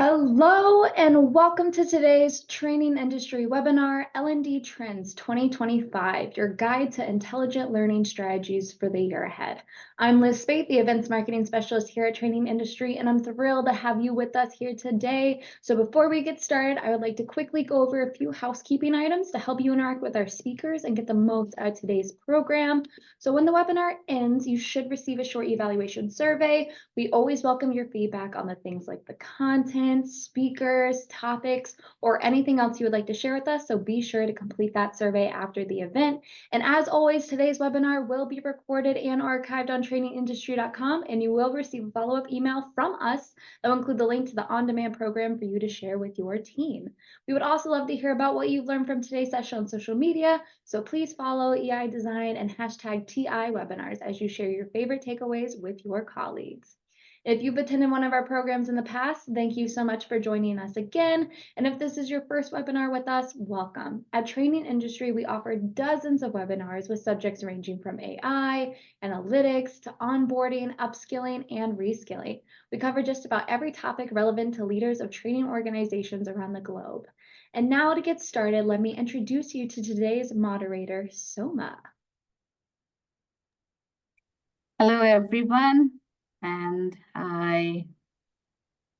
Hello and welcome to today's training industry webinar, L&D Trends 2025, your guide to intelligent learning strategies for the year ahead. I'm Liz Spate, the events marketing specialist here at Training Industry, and I'm thrilled to have you with us here today. So before we get started, I would like to quickly go over a few housekeeping items to help you interact with our speakers and get the most out of today's program. So when the webinar ends, you should receive a short evaluation survey. We always welcome your feedback on the things like the content, speakers, topics, or anything else you would like to share with us. So be sure to complete that survey after the event. And as always, today's webinar will be recorded and archived on trainingindustry.com, and you will receive a follow-up email from us that will include the link to the on-demand program for you to share with your team. We would also love to hear about what you've learned from today's session on social media. So please follow EI Design and hashtag TI webinars as you share your favorite takeaways with your colleagues. If you've attended one of our programs in the past, thank you so much for joining us again. And if this is your first webinar with us, welcome. At Training Industry, we offer dozens of webinars with subjects ranging from AI, analytics, to onboarding, upskilling, and reskilling. We cover just about every topic relevant to leaders of training organizations around the globe. And now to get started, let me introduce you to today's moderator, Soma. Hello, everyone. And I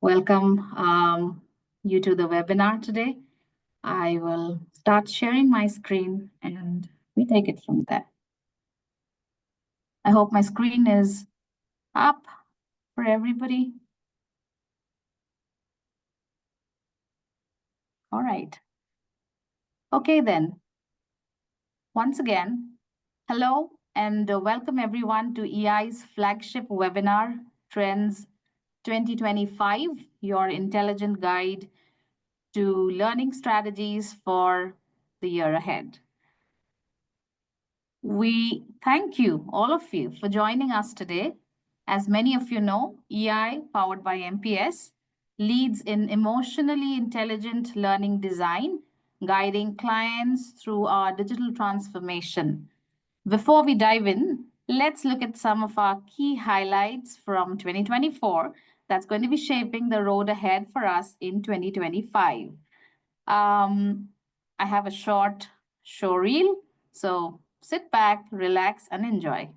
welcome you to the webinar today. I will start sharing my screen and we take it from there. I hope my screen is up for everybody. All right. Okay, then. Once again, hello and welcome everyone to EI's flagship webinar, Trends 2025, your intelligent guide to learning strategies for the year ahead. We thank you, all of you, for joining us today. As many of you know, EI, powered by MPS, leads in emotionally intelligent learning design, guiding clients through our digital transformation. Before we dive in, let's look at some of our key highlights from 2024 that's going to be shaping the road ahead for us in 2025. I have a short show reel, so sit back, relax, and enjoy.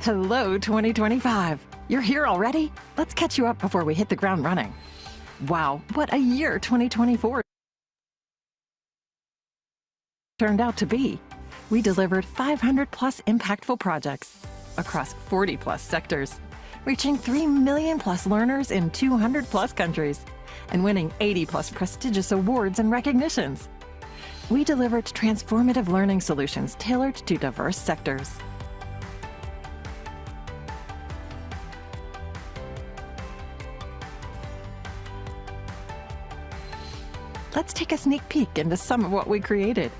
Hello, 2025. You're here already? Let's catch you up before we hit the ground running. Wow, what a year 2024 turned out to be. We delivered 500 plus impactful projects across 40 plus sectors, reaching 3 million plus learners in 200 plus countries, and winning 80 plus prestigious awards and recognitions. We delivered transformative learning solutions tailored to diverse sectors. Let's take a sneak peek into some of what we created.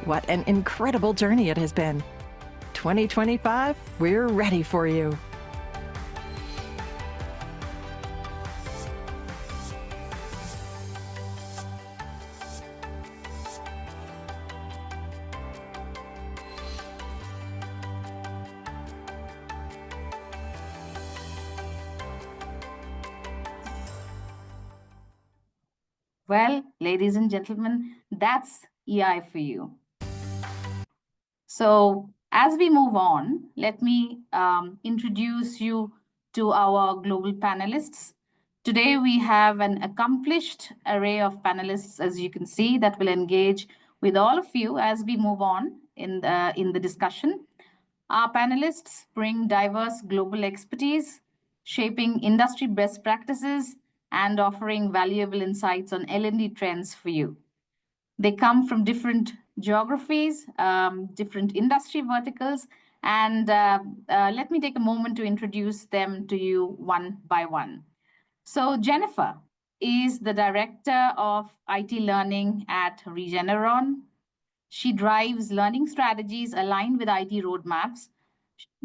What an incredible journey it has been. 2025, we're ready for you. Well, ladies and gentlemen, that's EI for you. So as we move on, let me introduce you to our global panelists. Today, we have an accomplished array of panelists, as you can see, that will engage with all of you as we move on in the discussion. Our panelists bring diverse global expertise, shaping industry best practices, and offering valuable insights on L&D trends for you. They come from different geographies, different industry verticals, and let me take a moment to introduce them to you one by one. So Jennifer, is the Director of IT Learning at Regeneron. She drives learning strategies aligned with IT roadmaps.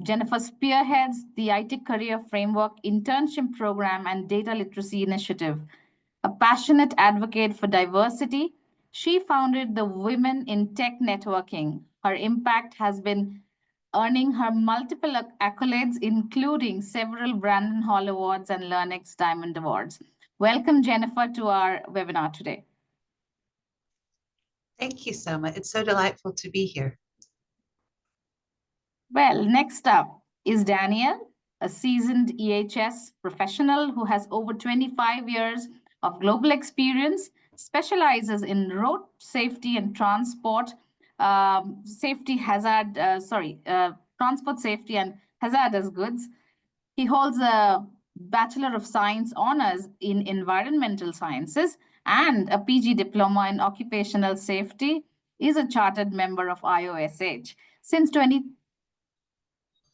Jennifer spearheads the IT Career Framework Internship Program and Data Literacy Initiative. A passionate advocate for diversity, she founded the Women in Tech Networking. Her impact has been earning her multiple accolades, including several Brandon Hall Awards and LearnX Diamond Awards. Welcome, Jennifer, to our webinar today. Thank you so much. It's so delightful to be here. Well, next up is Daniel, a seasoned EHS professional who has over 25 years of global experience, specializes in road safety and transport transport safety and hazardous goods. He holds a Bachelor of Science honors in environmental sciences and a PG diploma in occupational safety, is a chartered member of IOSH. Since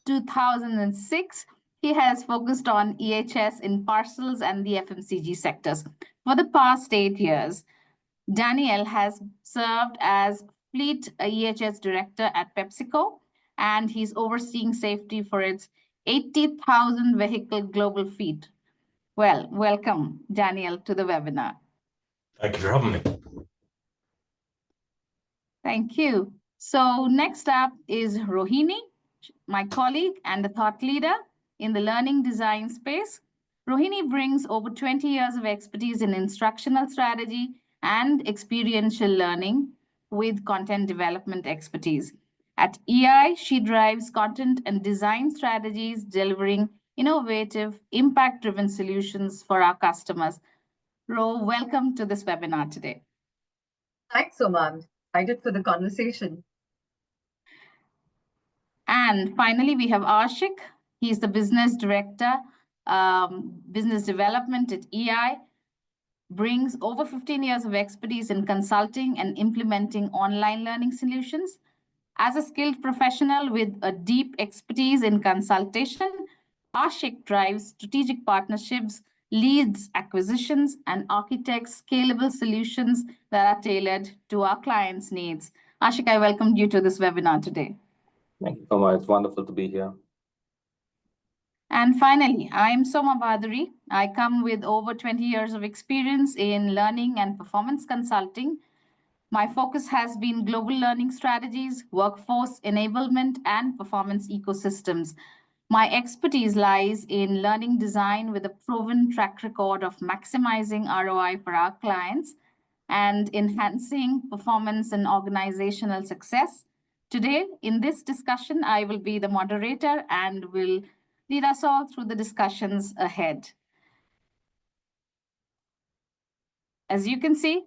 2006, he has focused on EHS in parcels and the FMCG sectors. For the past 8 years, Daniel has served as Fleet EHS Director at PepsiCo, and he's overseeing safety for its 80,000 vehicle global fleet. Well, welcome, Daniel, to the webinar. Thank you for having me. Thank you. So next up is Rohini, my colleague and a thought leader in the learning design space. Rohini brings over 20 years of expertise in instructional strategy and experiential learning with content development expertise. At EI, she drives content and design strategies, delivering innovative, impact-driven solutions for our customers. Ro, welcome to this webinar today. Thanks, Oman. Excited for the conversation. And finally, we have Ashik. He's the business director, business development at EI, brings over 15 years of expertise in consulting and implementing online learning solutions. As a skilled professional with a deep expertise in consultation, Ashik drives strategic partnerships, leads acquisitions, and architects scalable solutions that are tailored to our clients' needs. Ashik, I welcomed you to this webinar today. Thank you so much. It's wonderful to be here. And finally, I am Soma Bhaduri. I come with over 20 years of experience in learning and performance consulting. My focus has been global learning strategies, workforce enablement, and performance ecosystems. My expertise lies in learning design with a proven track record of maximizing ROI for our clients and enhancing performance and organizational success. Today, in this discussion, I will be the moderator and will lead us all through the discussions ahead. As you can see,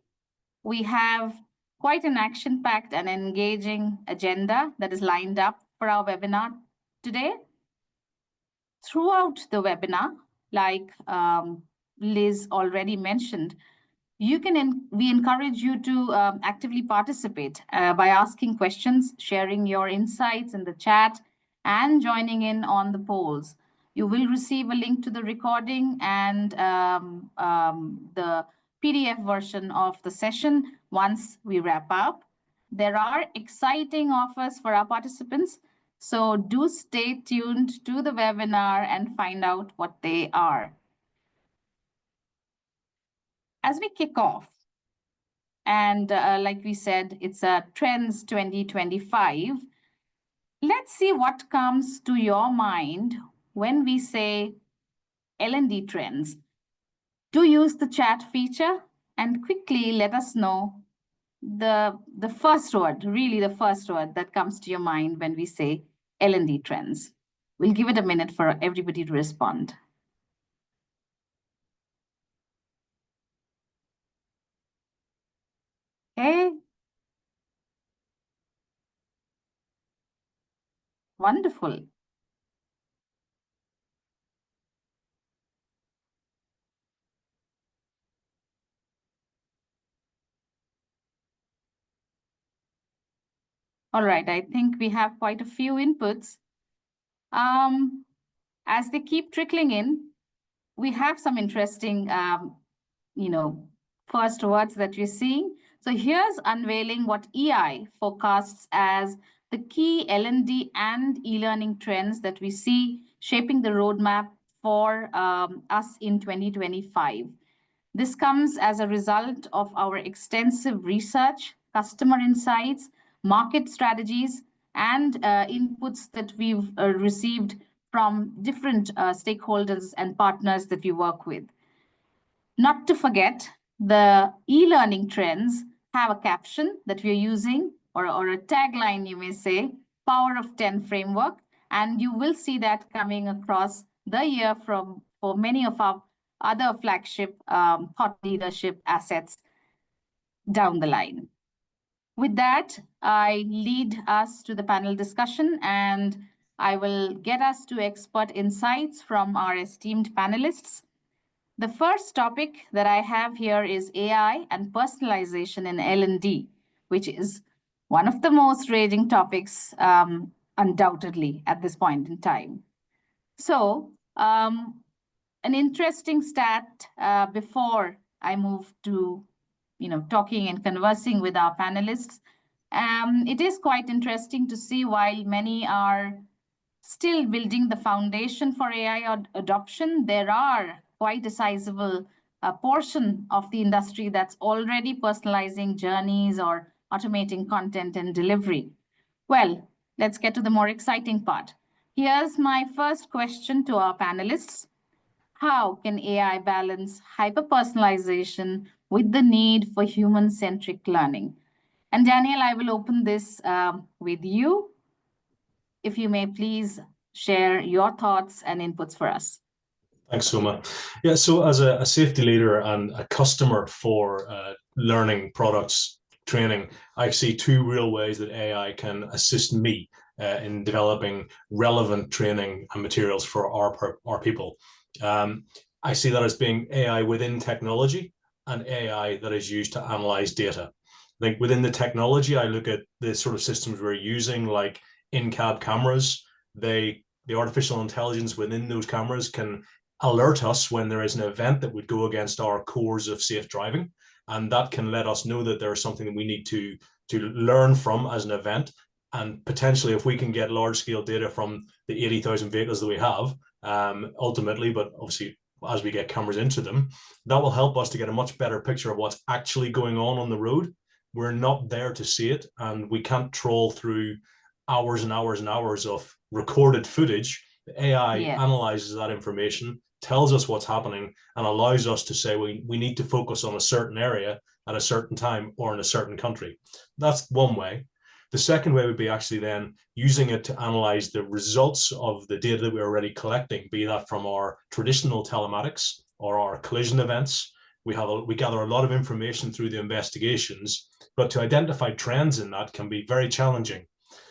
we have quite an action-packed and engaging agenda that is lined up for our webinar today. Throughout the webinar, like Liz already mentioned, we encourage you to actively participate by asking questions, sharing your insights in the chat, and joining in on the polls. You will receive a link to the recording and the PDF version of the session once we wrap up. There are exciting offers for our participants, so do stay tuned to the webinar and find out what they are. As we kick off, and like we said, it's a Trends 2025, let's see what comes to your mind when we say L&D trends. Do use the chat feature and quickly let us know the first word, really the first word that comes to your mind when we say L&D trends. We'll give it a minute for everybody to respond. Okay. Wonderful. All right, I think we have quite a few inputs. As they keep trickling in, we have some interesting first words that you're seeing. So here's unveiling what EI forecasts as the key L&D and e-learning trends that we see shaping the roadmap for us in 2025. This comes as a result of our extensive research, customer insights, market strategies, and inputs that we've received from different stakeholders and partners that we work with. Not to forget, the e-learning trends have a caption that we're using, or a tagline, you may say, Power of 10 framework. And you will see that coming across the year for many of our other flagship thought leadership assets down the line. With that, I lead us to the panel discussion, and I will get us to expert insights from our esteemed panelists. The first topic that I have here is AI and personalization in L&D, which is one of the most raging topics, undoubtedly, at this point in time. So, an interesting stat before I move to, talking and conversing with our panelists. It is quite interesting to see while many are still building the foundation for AI adoption, there are quite a sizable portion of the industry that's already personalizing journeys or automating content and delivery. Well, let's get to the more exciting part. Here's my first question to our panelists. How can AI balance hyper-personalization with the need for human-centric learning? And Daniel, I will open this with you. If you may please share your thoughts and inputs for us. Thanks, Soma. Yeah, so as a safety leader and a customer for learning products, training, I see two real ways that AI can assist me in developing relevant training and materials for our people. I see that as being AI within technology and AI that is used to analyze data. I think within the technology, I look at the sort of systems we're using, like in-cab cameras. The artificial intelligence within those cameras can alert us when there is an event that would go against our cores of safe driving. And that can let us know that there is something that we need to learn from as an event. And potentially, if we can get large-scale data from the 80,000 vehicles that we have, ultimately, but obviously as we get cameras into them, that will help us to get a much better picture of what's actually going on the road. We're not there to see it, and we can't troll through hours and hours and hours of recorded footage. The AI analyzes that information, tells us what's happening, and allows us to say we need to focus on a certain area at a certain time or in a certain country. That's one way. The second way would be actually then using it to analyze the results of the data that we're already collecting, be that from our traditional telematics or our collision events. We gather a lot of information through the investigations, but to identify trends in that can be very challenging.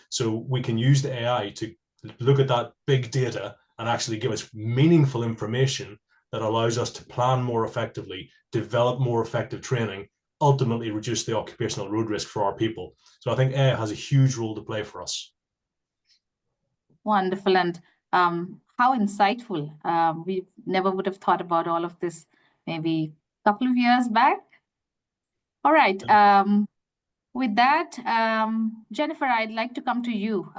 So we can use the AI to look at that big data and actually give us meaningful information that allows us to plan more effectively, develop more effective training, ultimately reduce the occupational road risk for our people. So I think AI has a huge role to play for us. Wonderful, and how insightful. We never would have thought about all of this maybe a couple of years back. All right. With that, Jennifer, I'd like to come to you.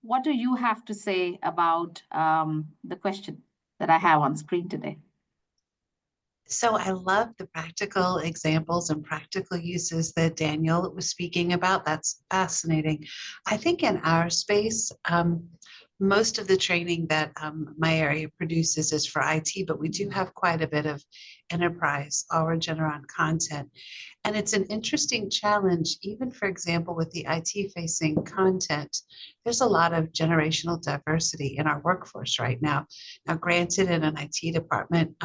What do you have to say about the question that I have on screen today? So I love the practical examples and practical uses that Daniel was speaking about. That's fascinating. I think in our space, most of the training that my area produces is for IT, but we do have quite a bit of enterprise or Regeneron content. And it's an interesting challenge, even for example, with the IT-facing content. There's a lot of generational diversity in our workforce right now. Now, granted, in an IT department,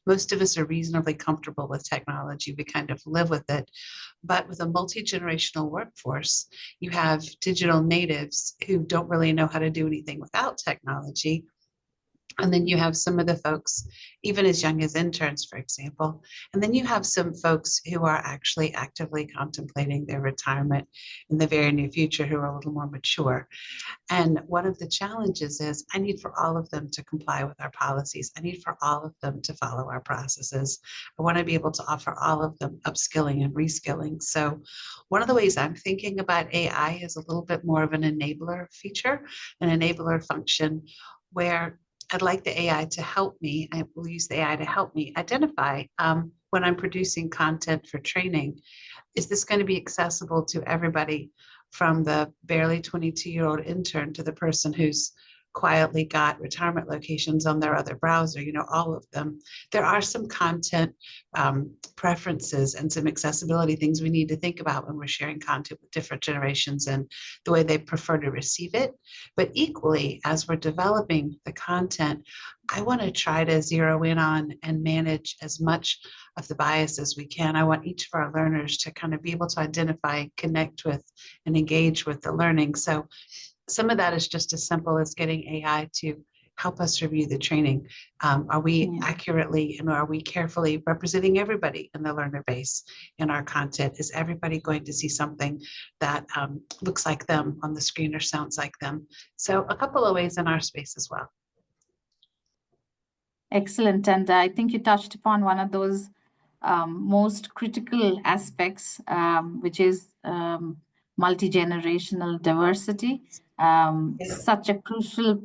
most of us are reasonably comfortable with technology. We kind of live with it. But with a multi-generational workforce, you have digital natives who don't really know how to do anything without technology. And then you have some of the folks, even as young as interns, for example. And then you have some folks who are actually actively contemplating their retirement in the very near future who are a little more mature. And one of the challenges is I need for all of them to comply with our policies. I need for all of them to follow our processes. I want to be able to offer all of them upskilling and reskilling. So one of the ways I'm thinking about AI is a little bit more of an enabler feature, an enabler function where I'd like the AI to help me. I will use the AI to help me identify when I'm producing content for training. Is this going to be accessible to everybody from the barely 22-year-old intern to the person who's quietly got retirement locations on their other browser, all of them. There are some content preferences and some accessibility things we need to think about when we're sharing content with different generations and the way they prefer to receive it. But equally, as we're developing the content, I want to try to zero in on and manage as much of the bias as we can. I want each of our learners to kind of be able to identify, connect with, and engage with the learning. So some of that is just as simple as getting AI to help us review the training. Are we accurately and are we carefully representing everybody in the learner base in our content? Is everybody going to see something that looks like them on the screen or sounds like them? So a couple of ways in our space as well. Excellent. And I think you touched upon one of those most critical aspects, which is multi-generational diversity. Such a crucial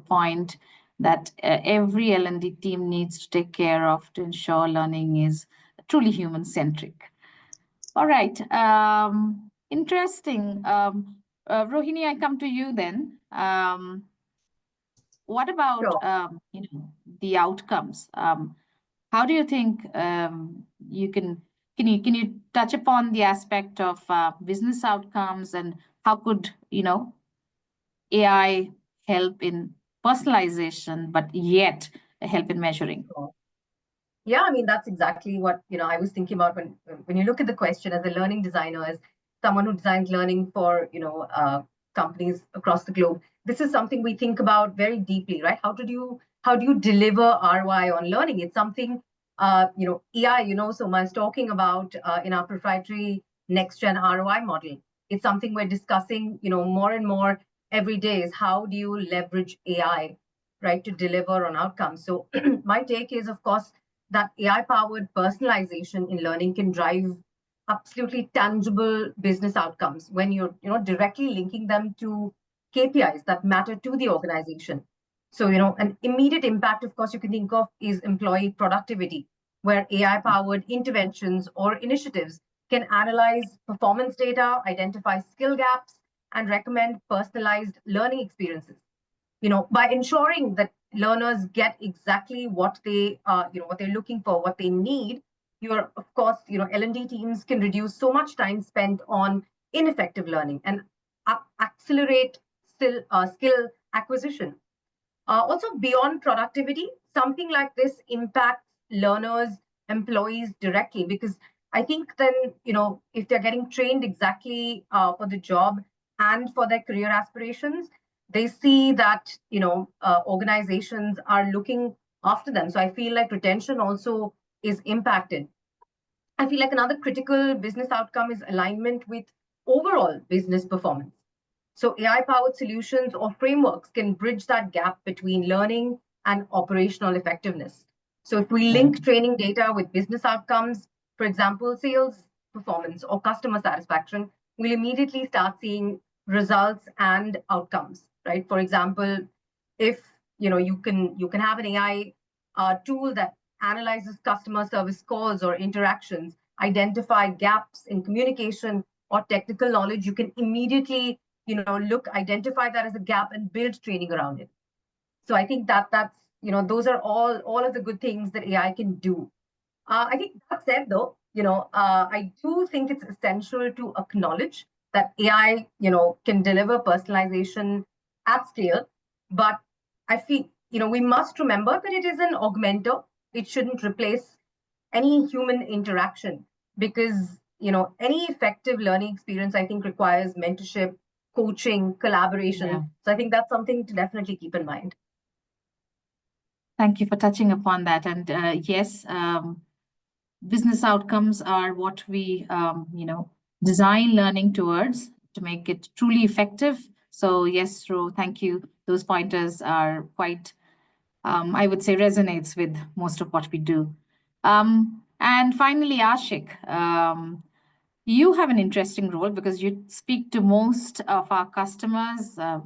point that every L&D team needs to take care of to ensure learning is truly human-centric. All right. Interesting. Rohini, I come to you then. What about the outcomes? How do you think you can you touch upon the aspect of business outcomes, and how could AI help in personalization, but yet help in measuring? Yeah, I mean, that's exactly what I was thinking about when you look at the question as a learning designer, as someone who designs learning for companies across the globe. This is something we think about very deeply, right? How do you deliver ROI on learning? It's something EI, Soma is talking about in our proprietary next gen ROI model. It's something we're discussing, more and more every day, is how do you leverage AI, right, to deliver on outcomes. So my take is, of course, that AI-powered personalization in learning can drive absolutely tangible business outcomes when you're directly linking them to KPIs that matter to the organization. So, an immediate impact, of course, you can think of is employee productivity, where AI-powered interventions or initiatives can analyze performance data, identify skill gaps, and recommend personalized learning experiences. By ensuring that learners get exactly what they what they're looking for, what they need, of course, L&D teams can reduce so much time spent on ineffective learning and accelerate skill acquisition. Also, beyond productivity, something like this impacts learners, employees directly, because I think then, if they're getting trained exactly for the job and for their career aspirations, they see that, organizations are looking after them. So I feel like retention also is impacted. I feel like another critical business outcome is alignment with overall business performance. So AI-powered solutions or frameworks can bridge that gap between learning and operational effectiveness. So if we link training data with business outcomes, for example, sales performance or customer satisfaction, we'll immediately start seeing results and outcomes, right? For example, if you can have an AI tool that analyzes customer service calls or interactions, identify gaps in communication or technical knowledge, you can immediately identify that as a gap and build training around it. So I think that's those are all of the good things that AI can do. I think that said, though, I do think it's essential to acknowledge that AI can deliver personalization at scale, but I feel we must remember that it is an augmenter. It shouldn't replace any human interaction, because any effective learning experience, I think, requires mentorship, coaching, collaboration. Yeah. So I think that's something to definitely keep in mind. Thank you for touching upon that. And yes, business outcomes are what we, design learning towards to make it truly effective. So yes, Ro, thank you. Those pointers are quite, I would say, resonates with most of what we do. And finally, Ashik, you have an interesting role because you speak to most of our customers, a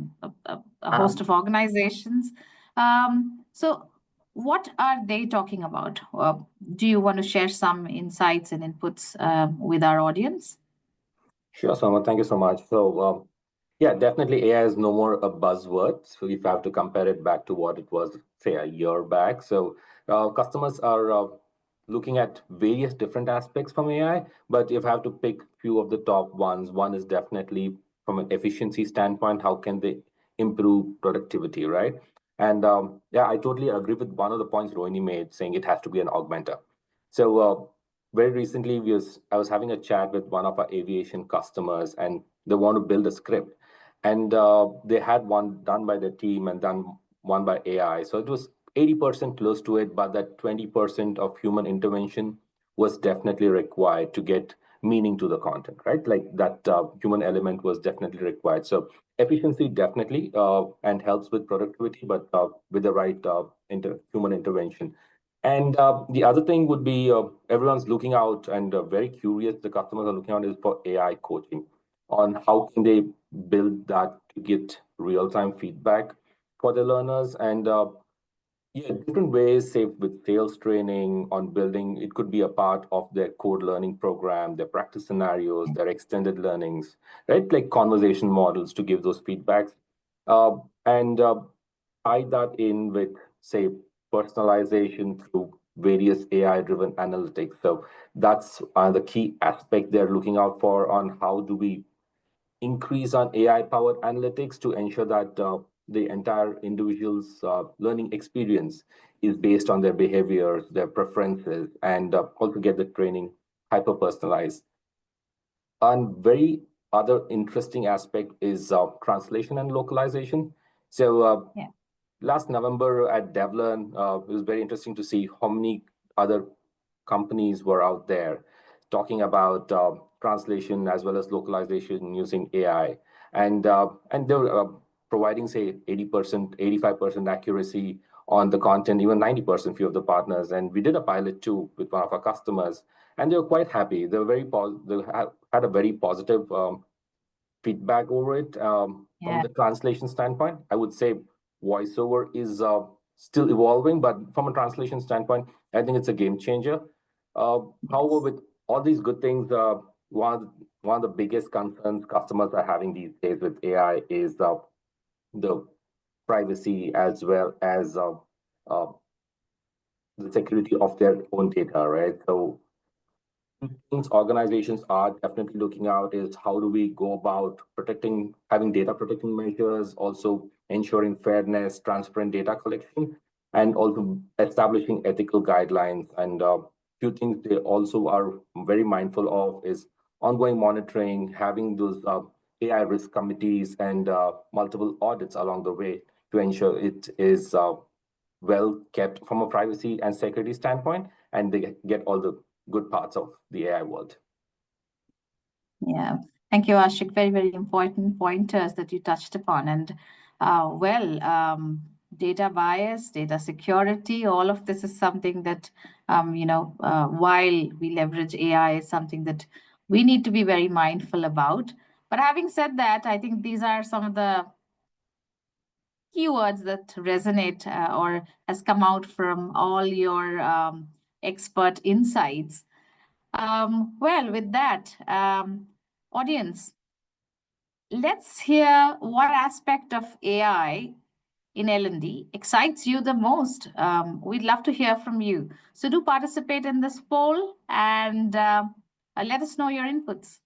host of organizations. So what are they talking about? Do you want to share some insights and inputs with our audience? Sure, Soma. Thank you so much. So, yeah, definitely AI is no more a buzzword. So if I have to compare it back to what it was, say, a year back. So customers are looking at various different aspects from AI, but if I have to pick few of the top ones, one is definitely from an efficiency standpoint, how can they improve productivity, right? And yeah, I totally agree with one of the points Rohini made, saying it has to be an augmenter. So very recently, I was having a chat with one of our aviation customers, and they want to build a script. And they had one done by the team and done one by AI. So it was 80% close to it, but that 20% of human intervention was definitely required to get meaning to the content, right? Like that human element was definitely required. So efficiency definitely and helps with productivity, but with the right human intervention. And the other thing would be everyone's looking out and very curious. The customers are looking out is for AI coaching on how can they build that to get real-time feedback for the learners and yeah, different ways, say with sales training on building, it could be a part of their code learning program, their practice scenarios, their extended learnings, right? Like conversation models to give those feedbacks. And tie that in with, say, personalization through various AI-driven analytics. So that's the key aspect they're looking out for on how do we increase on AI-powered analytics to ensure that the entire individual's learning experience is based on their behaviors, their preferences, and also get the training hyper-personalized. And very other interesting aspect is translation and localization. So last November at Devlin, it was very interesting to see how many other companies were out there talking about translation as well as localization using AI, and they were providing say 80%, 85% accuracy on the content, even 90% few of the partners. And we did a pilot too with one of our customers, and they were quite happy. They were they had a very positive feedback over it. From the translation standpoint, I would say voiceover is still evolving, but from a translation standpoint, I think it's a game changer. However, with all these good things, one of the biggest concerns customers are having these days with AI is the privacy as well as the security of their own data, right? So things organizations are definitely looking out is how do we go about protecting, having data protecting measures, also ensuring fairness, transparent data collection, and also establishing ethical guidelines. And few things they also are very mindful of is ongoing monitoring, having those AI risk committees and multiple audits along the way to ensure it is well kept from a privacy and security standpoint, and they get all the good parts of the AI world. Yeah, thank you, Ashik. Very, very important pointers that you touched upon. And data bias, data security, all of this is something that, while we leverage AI, is something that we need to be very mindful about. But having said that, I think these are some of the keywords that resonate or has come out from all your expert insights. Well, with that, audience, let's hear what aspect of AI in L&D excites you the most. We'd love to hear from you. So do participate in this poll and let us know your inputs.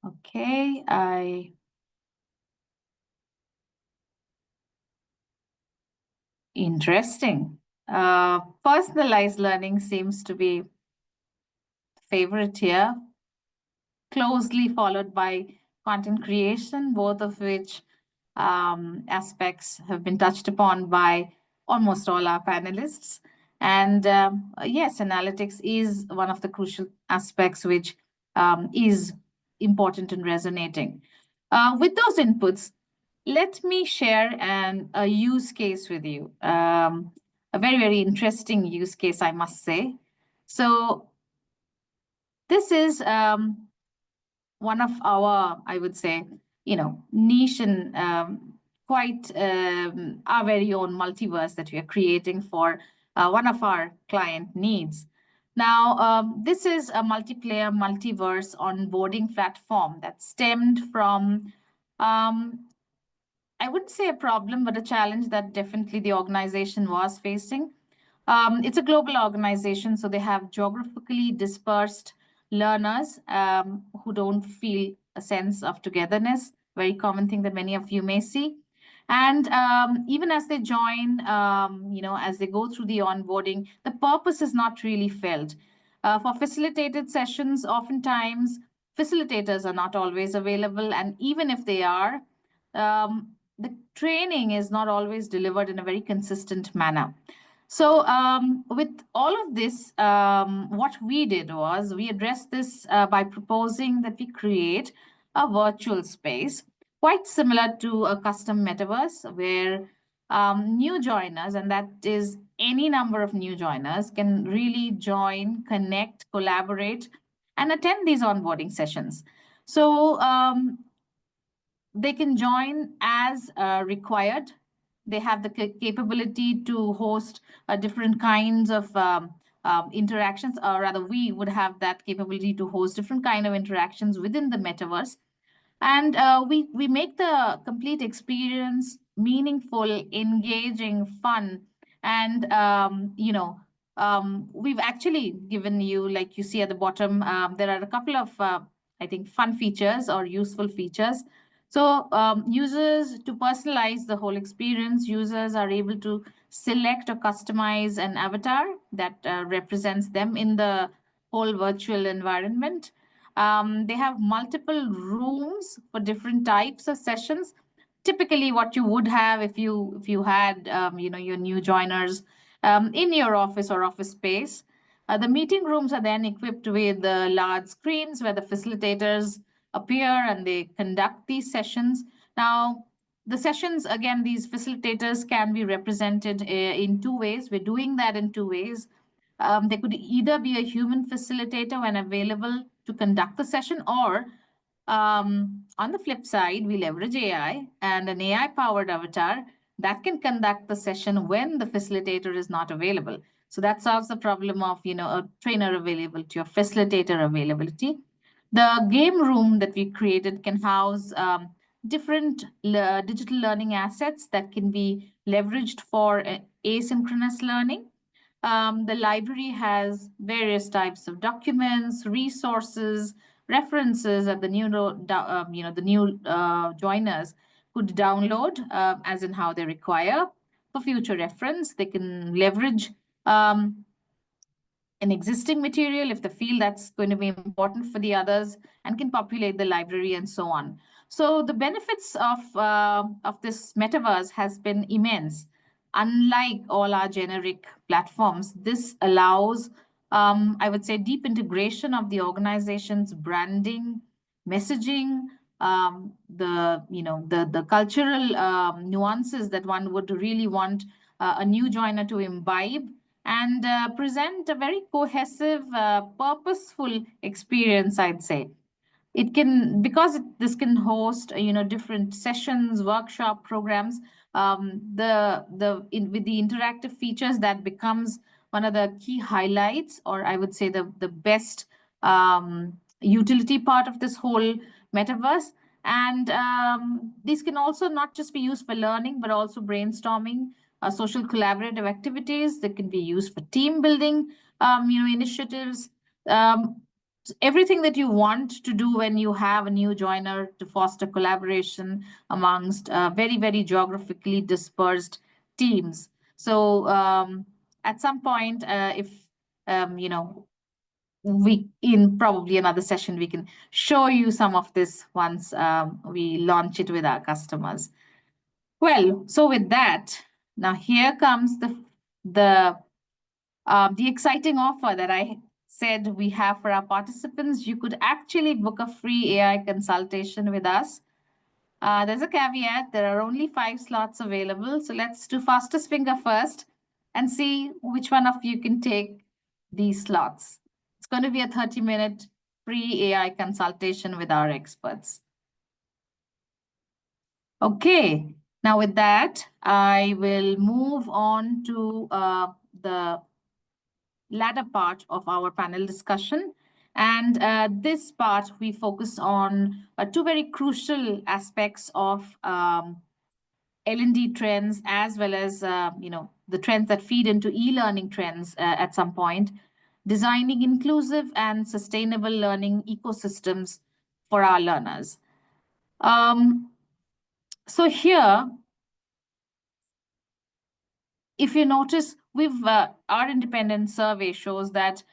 Okay, Interesting. Personalized learning seems to be favorite here, closely followed by content creation, both of which aspects have been touched upon by almost all our panelists. And yes, analytics is one of the crucial aspects which is important and resonating. With those inputs, let me share a use case with you. A very, very interesting use case, I must say. So this is one of our, I would say, niche and quite our very own multiverse that we are creating for one of our client needs. Now, this is a multiplayer multiverse onboarding platform that stemmed from, I wouldn't say a problem, but a challenge that definitely the organization was facing. It's a global organization, so they have geographically dispersed learners who don't feel a sense of togetherness, very common thing that many of you may see. And even as they join, as they go through the onboarding, the purpose is not really felt. For facilitated sessions, oftentimes facilitators are not always available, and even if they are, the training is not always delivered in a very consistent manner. So with all of this, what we did was we addressed this by proposing that we create a virtual space quite similar to a custom metaverse where new joiners, and that is any number of new joiners, can really join, connect, collaborate, and attend these onboarding sessions. So they can join as required. They have the capability to host different kinds of interactions, or rather we would have that capability to host different kind of interactions within the metaverse. And we make the complete experience meaningful, engaging, fun. And, we've actually given you, like you see at the bottom, there are a couple of, I think, fun features or useful features. So users, to personalize the whole experience, users are able to select or customize an avatar that represents them in the whole virtual environment. They have multiple rooms for different types of sessions. Typically, what you would have if you had your new joiners in your office or office space. The meeting rooms are then equipped with large screens where the facilitators appear and they conduct these sessions. Now, the sessions, again, these facilitators can be represented in two ways. We're doing that in two ways. They could either be a human facilitator when available to conduct the session, or on the flip side, we leverage AI and an AI-powered avatar that can conduct the session when the facilitator is not available. So that solves the problem of, a trainer availability or facilitator availability. The game room that we created can house different digital learning assets that can be leveraged for asynchronous learning. The library has various types of documents, resources, references that the new joiners could download as in how they require for future reference. They can leverage an existing material if they feel that's going to be important for the others, and can populate the library and so on. So the benefits of this metaverse has been immense. Unlike all our generic platforms, this allows, I would say, deep integration of the organization's branding, messaging, the cultural nuances that one would really want a new joiner to imbibe, and present a very cohesive, purposeful experience, I'd say. It can, because this can host, different sessions, workshop programs, with the interactive features, that becomes one of the key highlights, or I would say the best utility part of this whole metaverse. And these can also not just be used for learning, but also brainstorming, social collaborative activities that can be used for team building, initiatives, everything that you want to do when you have a new joiner to foster collaboration amongst very, very geographically dispersed teams. So at some point, if we in probably another session, we can show you some of this once we launch it with our customers. Well, so with that, now here comes the exciting offer that I said we have for our participants. You could actually book a free AI consultation with us. There's a caveat. There are only 5 slots available. So let's do fastest finger first and see which one of you can take these slots. It's going to be a 30-minute free AI consultation with our experts. Okay. Now with that, I will move on to the latter part of our panel discussion. And this part, we focus on 2 very crucial aspects of L&D trends, as well as the trends that feed into e-learning trends at some point, designing inclusive and sustainable learning ecosystems for our learners. So here, if you notice, our independent survey shows that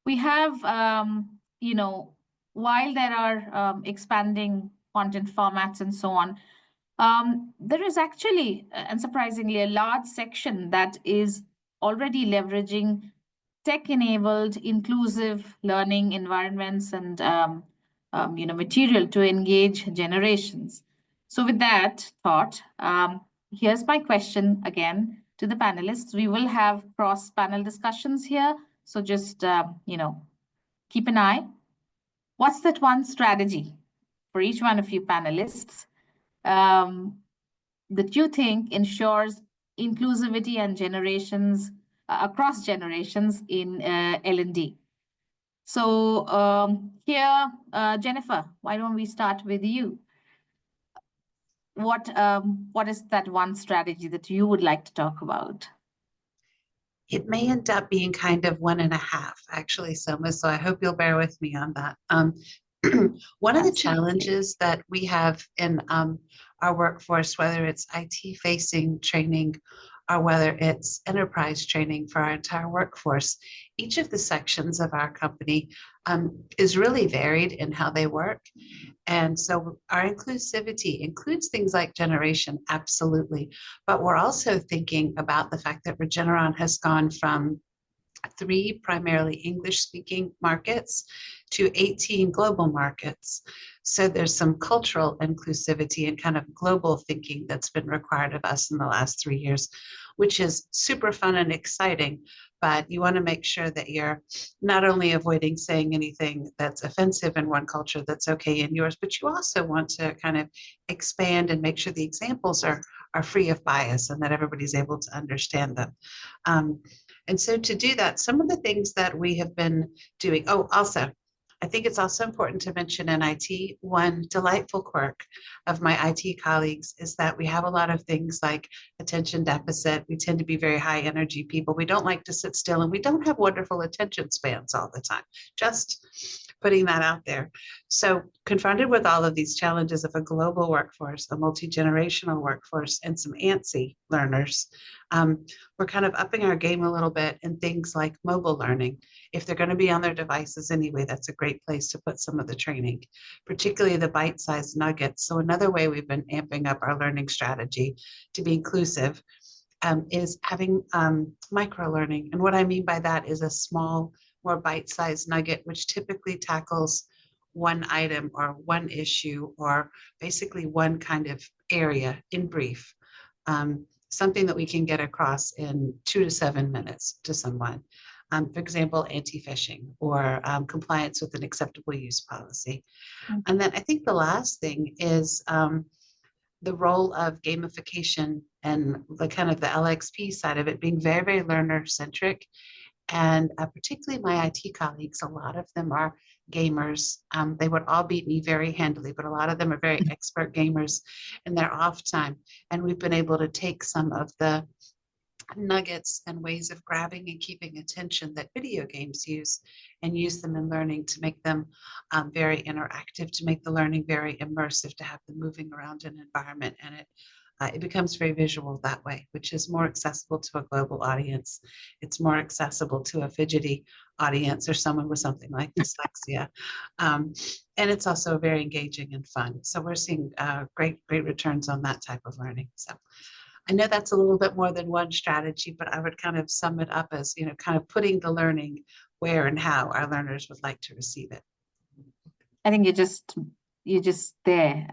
we have, while there are expanding content formats and so on, there is actually, and surprisingly, a large section that is already leveraging tech-enabled, inclusive learning environments and material to engage generations. So with that thought, here's my question again to the panelists. We will have cross-panel discussions here. So just, keep an eye. What's that one strategy for each one of you panelists that you think ensures inclusivity and generations across generations in L&D? So here, Jennifer, why don't we start with you? What is that one strategy that you would like to talk about? It may end up being kind of 1.5, actually, Soma, so I hope you'll bear with me on that. One of the challenges that we have in our workforce, whether it's IT-facing training or whether it's enterprise training for our entire workforce, each of the sections of our company is really varied in how they work. And so our inclusivity includes things like generation, absolutely. But we're also thinking about the fact that Regeneron has gone from 3 primarily English-speaking markets to 18 global markets. So there's some cultural inclusivity and kind of global thinking that's been required of us in the last 3 years, which is super fun and exciting. But you want to make sure that you're not only avoiding saying anything that's offensive in one culture that's okay in yours, but you also want to kind of expand and make sure the examples are free of bias and that everybody's able to understand them. And so to do that, some of the things that we have been doing, also, I think it's also important to mention in IT, one delightful quirk of my IT colleagues is that we have a lot of things like attention deficit. We tend to be very high energy people. We don't like to sit still, and we don't have wonderful attention spans all the time. Just putting that out there. So confronted with all of these challenges of a global workforce, a multi-generational workforce, and some antsy learners, we're kind of upping our game a little bit in things like mobile learning. If they're going to be on their devices anyway, that's a great place to put some of the training, particularly the bite-sized nuggets. So another way we've been amping up our learning strategy to be inclusive is having micro-learning. And what I mean by that is a small, more bite-sized nugget, which typically tackles one item or one issue or basically one kind of area in brief. Something that we can get across in 2 to 7 minutes to someone. For example, anti-phishing or compliance with an acceptable use policy. Mm-hmm. And then I think the last thing is the role of gamification and the kind of the LXP side of it being very, very learner-centric. And particularly my IT colleagues, a lot of them are gamers. They would all beat me very handily, but a lot of them are very expert gamers in their off time. And we've been able to take some of the nuggets and ways of grabbing and keeping attention that video games use and use them in learning to make them very interactive, to make the learning very immersive, to have them moving around an environment and it it becomes very visual that way, which is more accessible to a global audience. It's more accessible to a fidgety audience or someone with something like dyslexia. And it's also very engaging and fun. So we're seeing great returns on that type of learning. So I know that's a little bit more than one strategy, but I would kind of sum it up as, kind of putting the learning where and how our learners would like to receive it. I think you're just there.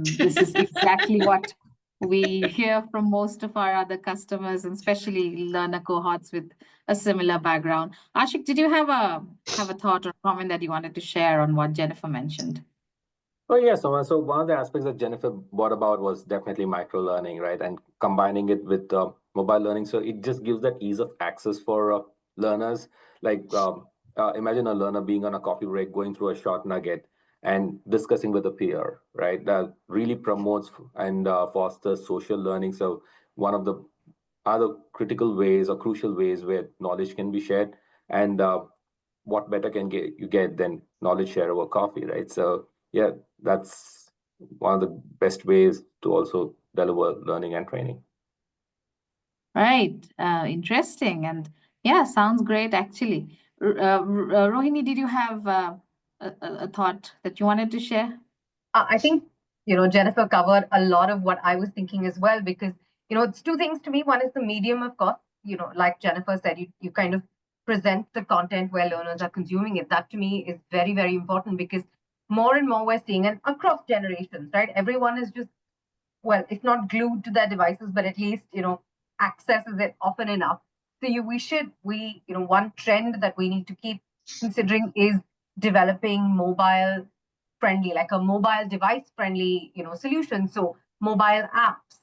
This is exactly what we hear from most of our other customers, and especially learner cohorts with a similar background. Ashik, did you have a thought or comment that you wanted to share on what Jennifer mentioned? Oh, yeah. So one of the aspects that Jennifer brought about was definitely micro learning, right? And combining it with mobile learning. So it just gives that ease of access for learners. Like imagine a learner being on a coffee break, going through a short nugget and discussing with a peer, right? That really promotes and fosters social learning. So one of the other critical ways or crucial ways where knowledge can be shared. And what better can you get than knowledge share over coffee, right? So yeah, that's one of the best ways to also deliver learning and training. Right. Interesting. And yeah, sounds great, actually. Rohini, did you have a thought that you wanted to share? I think, Jennifer covered a lot of what I was thinking as well, because, it's two things to me. One is the medium, of course, like Jennifer said, you kind of present the content where learners are consuming it. That to me is very, very important, because more and more we're seeing, and across generations, right? Everyone is just, well, if not glued to their devices, but at least, accesses it often enough. So one trend that we need to keep considering is developing mobile friendly, like a mobile device friendly, solution. So mobile apps,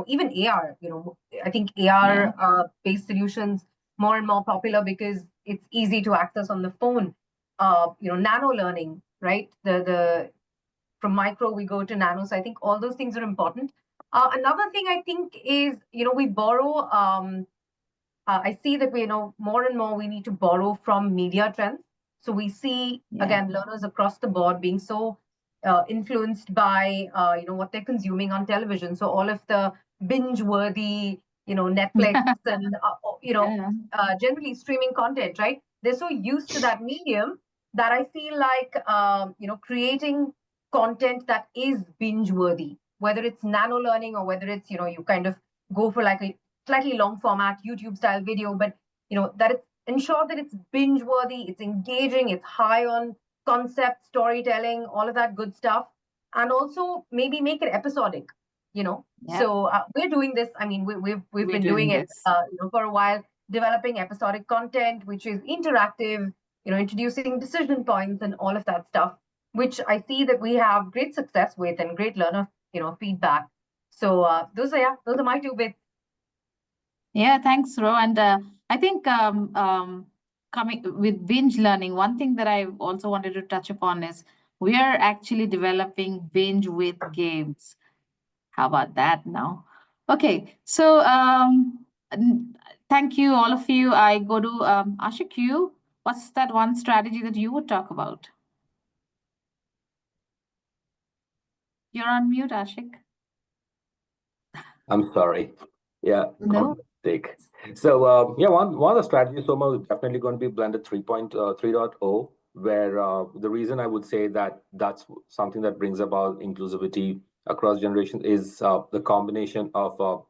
even AR, I think AR based solutions more and more popular because it's easy to access on the phone. Nano learning, right? The from micro we go to nano. So I think all those things are important. Another thing I think is, we borrow. I see that we more and more we need to borrow from media trends. So we see again learners across the board being so influenced by what they're consuming on television. So all of the binge-worthy, Netflix and generally streaming content, right? They're so used to that medium that I feel like creating content that is binge-worthy, whether it's nano learning or whether it's you kind of go for like a slightly long format YouTube style video, but that it's ensure that it's binge worthy, it's engaging, it's high on concept, storytelling, all of that good stuff, and also maybe make it episodic. So we're doing this. I mean, we've been doing it for a while, developing episodic content which is interactive, introducing decision points and all of that stuff, which I see that we have great success with and great learner feedback. So those are my two bits. Yeah, thanks, Ro. And I think coming with binge learning, one thing that I also wanted to touch upon is we are actually developing binge with games. How about that now? Okay, so thank you, all of you. I go to Ashik, what's that one strategy that you would talk about? You're on mute, Ashik. I'm sorry. Yeah, no. Mistake. So one of the strategies, Soma, is definitely going to be blended 3.0, where the reason I would say that that's something that brings about inclusivity across generations is the combination of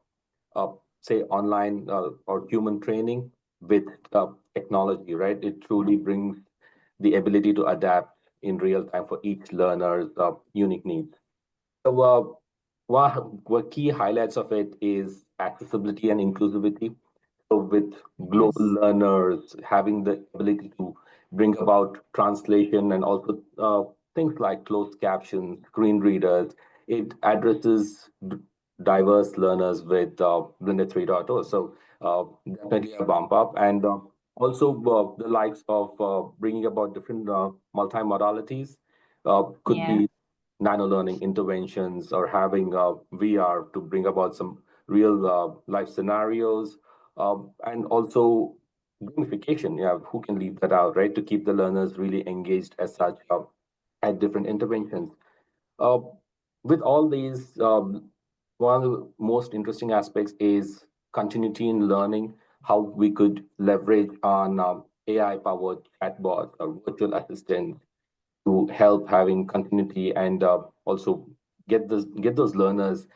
say online or human training with technology, right? It truly brings the ability to adapt in real time for each learner's unique needs. So what key highlights of it is accessibility and inclusivity. So with global learners having the ability to bring about translation and also things like closed captions, screen readers, it addresses diverse learners with Blended 3.0. So definitely a bump up. And also the likes of bringing about different multimodalities could be nano learning interventions or having VR to bring about some real life scenarios, and also gamification. Yeah, who can leave that out, right? To keep the learners really engaged as such at different interventions. With all these one of the most interesting aspects is continuity in learning, how we could leverage on AI-powered chatbots or virtual assistants to help having continuity and also get those learners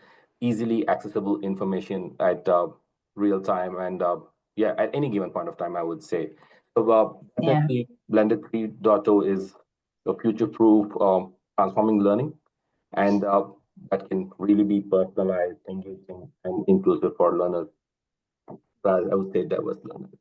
easily accessible information at real time and yeah, at any given point of time, I would say. So Yeah. definitely Blended 3.0 is a future-proof transforming learning, and that can really be personalized, engaging, and inclusive for learners. But I would say diverse learners.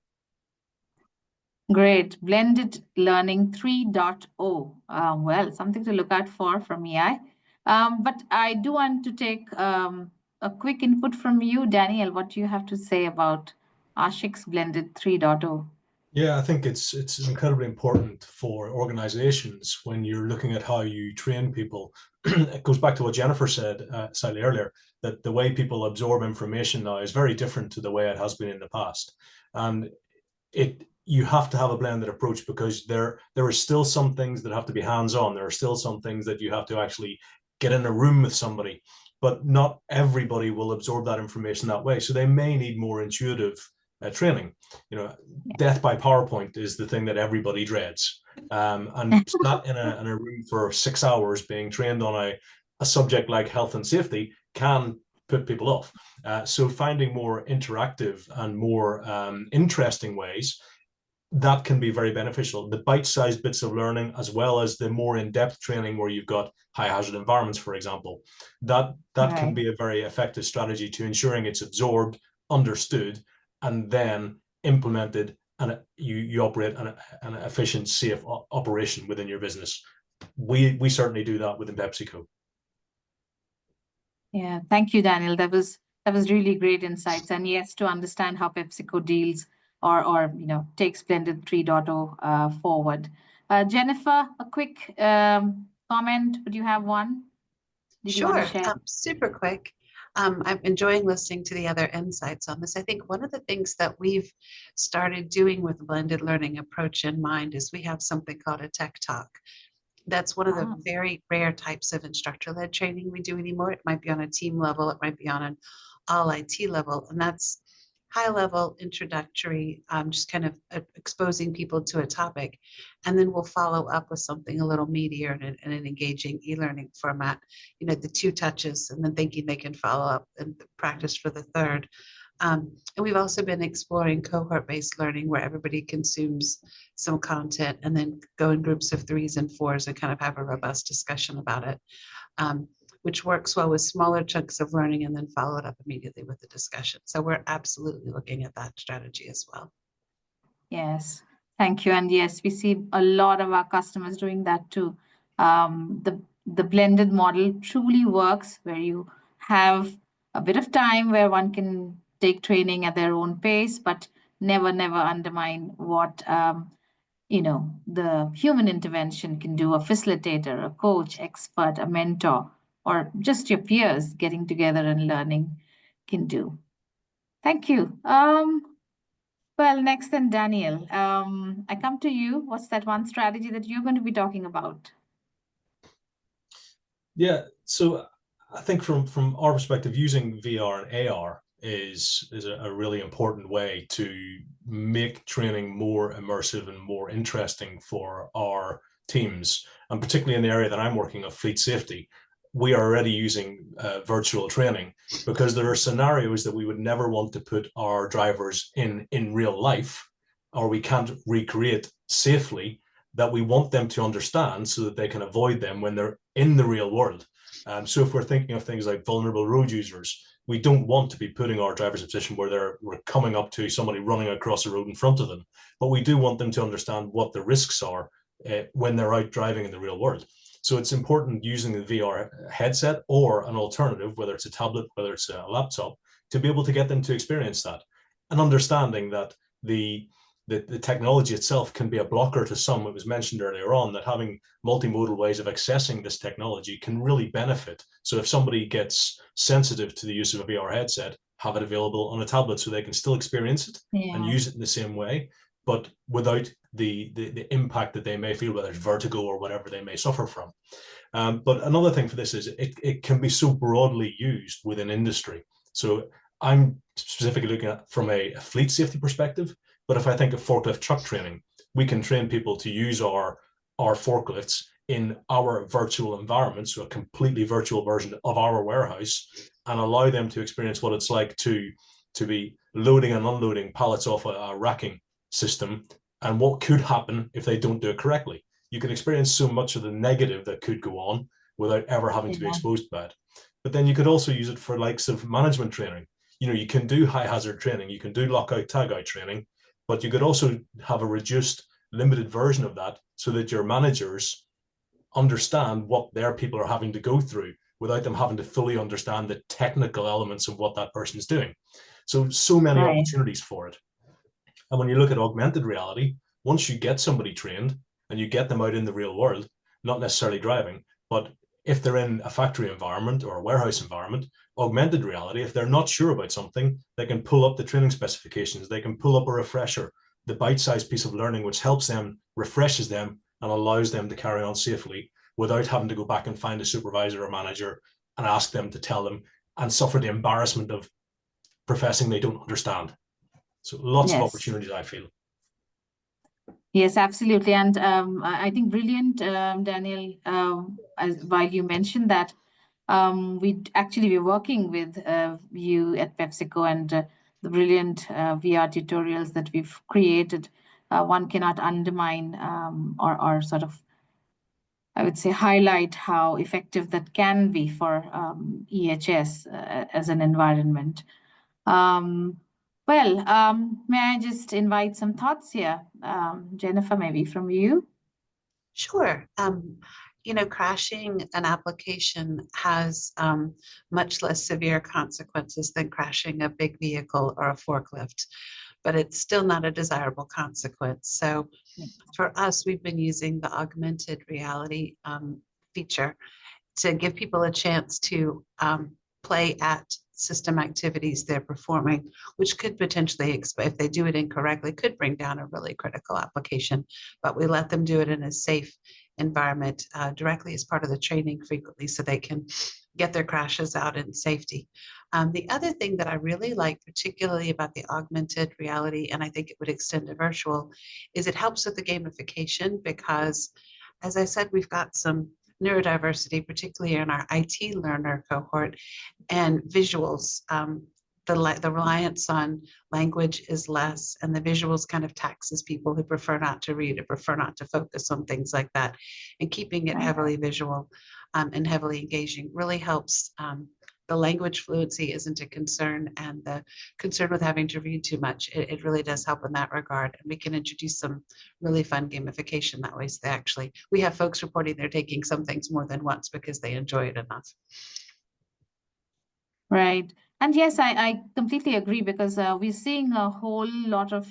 Great. Blended Learning 3.0. Well, something to look out for from AI. But I do want to take a quick input from you, Daniel. What do you have to say about Ashik's Blended 3.0? Yeah, I think it's incredibly important for organizations when you're looking at how you train people. It goes back to what Jennifer said slightly earlier, that the way people absorb information now is very different to the way it has been in the past. And you have to have a blended approach, because there are still some things that have to be hands-on. There are still some things that you have to actually get in a room with somebody, but not everybody will absorb that information that way. So they may need more intuitive training. You know, death by PowerPoint is the thing that everybody dreads. And not in a room for 6 hours being trained on a subject like health and safety can put people off. So finding more interactive and more interesting ways, that can be very beneficial. The bite-sized bits of learning, as well as the more in-depth training where you've got high-hazard environments, for example, that can be a very effective strategy to ensuring it's absorbed, understood, and then implemented, and you operate an efficient, safe operation within your business. We certainly do that within PepsiCo. Yeah, thank you, Daniel. That was really great insights. And yes, to understand how PepsiCo deals or takes Blended 3.0 forward. Jennifer, a quick comment. Would you have one? Sure, super quick. I'm enjoying listening to the other insights on this. I think one of the things that we've started doing with the blended learning approach in mind is we have something called a tech talk. That's one of the very rare types of instructor-led training we do anymore. It might be on a team level, it might be on an all IT level, and that's high-level introductory, just kind of exposing people to a topic, and then we'll follow up with something a little meatier in an engaging e-learning format. You know, the 2 touches, and then thinking they can follow up and practice for the third. And we've also been exploring cohort-based learning, where everybody consumes some content and then go in groups of 3s and 4s and kind of have a robust discussion about it, which works well with smaller chunks of learning and then follow it up immediately with the discussion. So we're absolutely looking at that strategy as well. Yes, thank you. And yes, we see a lot of our customers doing that too. The blended model truly works, where you have a bit of time where one can take training at their own pace, but never undermine what the human intervention can do. A facilitator, a coach, expert, a mentor, or just your peers getting together and learning can do. Thank you. Well, next then, Daniel, I come to you. What's that one strategy that you're going to be talking about? Yeah, so I think from our perspective, using VR and AR is a really important way to make training more immersive and more interesting for our teams, and particularly in the area that I'm working of, fleet safety. We are already using virtual training, because there are scenarios that we would never want to put our drivers in real life, or we can't recreate safely, that we want them to understand so that they can avoid them when they're in the real world. So if we're thinking of things like vulnerable road users, we don't want to be putting our drivers in a position where we're coming up to somebody running across the road in front of them, but we do want them to understand what the risks are when they're out driving in the real world. So it's important using the VR headset or an alternative, whether it's a tablet, whether it's a laptop, to be able to get them to experience that, and understanding that the technology itself can be a blocker to some. It was mentioned earlier on that having multimodal ways of accessing this technology can really benefit. So if somebody gets sensitive to the use of a VR headset, have it available on a tablet so they can still experience it and use it in the same way. but without the impact that they may feel, whether it's vertigo or whatever they may suffer from. But another thing for this is it can be so broadly used within industry. So I'm specifically looking at from a fleet safety perspective, but if I think of forklift truck training, we can train people to use our forklifts in our virtual environment, so a completely virtual version of our warehouse, and allow them to experience what it's like to be loading and unloading pallets off a racking system, and what could happen if they don't do it correctly. You can experience so much of the negative that could go on without ever having to be exposed to it. But then you could also use it for likes of management training. You know, you can do high hazard training, you can do lockout tagout training, but you could also have a reduced, limited version of that so that your managers understand what their people are having to go through without them having to fully understand the technical elements of what that person is doing. So many opportunities for it. And when you look at augmented reality, once you get somebody trained and you get them out in the real world, not necessarily driving, but if they're in a factory environment or a warehouse environment, augmented reality, if they're not sure about something, they can pull up the training specifications, they can pull up a refresher, the bite-sized piece of learning, which helps them, refreshes them, and allows them to carry on safely without having to go back and find a supervisor or manager and ask them to tell them and suffer the embarrassment of professing they don't understand. So lots of opportunities, I feel. Yes, absolutely. And I think brilliant, Daniel, while you mentioned that, we'd actually be working with you at PepsiCo, and the brilliant VR tutorials that we've created, one cannot undermine or sort of, I would say, highlight how effective that can be for EHS as an environment. May I just invite some thoughts here? Jennifer, maybe from you? Sure. You know, crashing an application has much less severe consequences than crashing a big vehicle or a forklift, but it's still not a desirable consequence. So for us, we've been using the augmented reality feature to give people a chance to play at system activities they're performing, which could potentially, if they do it incorrectly, could bring down a really critical application. But we let them do it in a safe environment directly as part of the training frequently, so they can get their crashes out in safety. The other thing that I really like, particularly about the augmented reality, and I think it would extend to virtual, is it helps with the gamification, because, as I said, we've got some neurodiversity, particularly in our IT learner cohort, and visuals. The reliance on language is less, and the visuals kind of taxes people who prefer not to read or prefer not to focus on things like that. And keeping it heavily visual and heavily engaging really helps. The language fluency isn't a concern, and the concern with having to read too much, it really does help in that regard. And we can introduce some really fun gamification that way. So we have folks reporting they're taking some things more than once because they enjoy it enough. Right. And yes, I completely agree, because we're seeing a whole lot of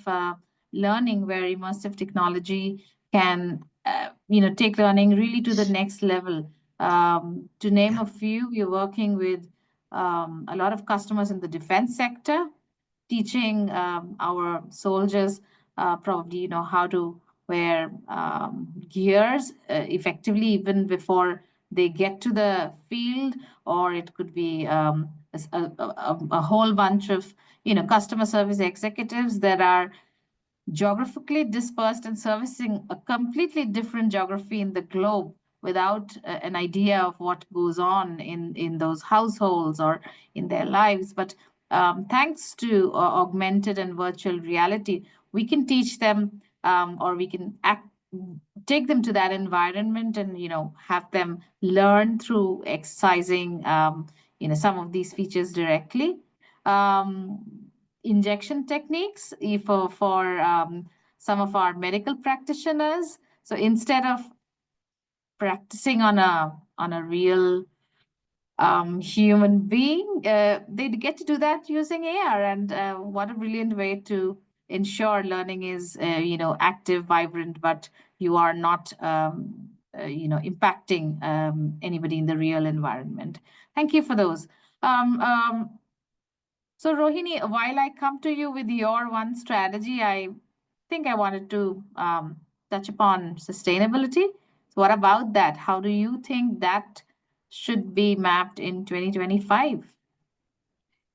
learning where immersive technology can, take learning really to the next level. To name a few, we're working with a lot of customers in the defense sector, teaching our soldiers probably, how to wear gears effectively even before they get to the field, or it could be a whole bunch of, customer service executives that are geographically dispersed and servicing a completely different geography in the globe without an idea of what goes on in those households or in their lives. But thanks to augmented and virtual reality, we can teach them, or we can take them to that environment and, have them learn through exercising, some of these features directly. Injection techniques for some of our medical practitioners. So instead of practicing on a real human being, they get to do that using AR. And what a brilliant way to ensure learning is, active, vibrant, but you are not, impacting anybody in the real environment. Thank you for those. So Rohini, while I come to you with your one strategy, I think I wanted to touch upon sustainability. So what about that? How do you think that should be mapped in 2025?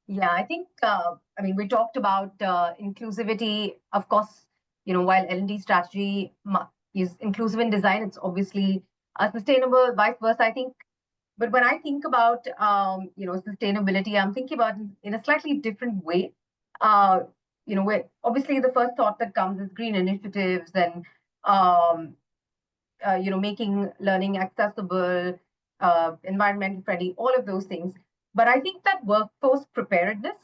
Yeah, I think, I mean, we talked about inclusivity. Of course, while L&D strategy is inclusive in design, it's obviously sustainable, vice versa, I think. But when I think about, sustainability, I'm thinking about in a slightly different way. Where obviously the first thought that comes is green initiatives and, making learning accessible, environmentally friendly, all of those things. But I think that workforce preparedness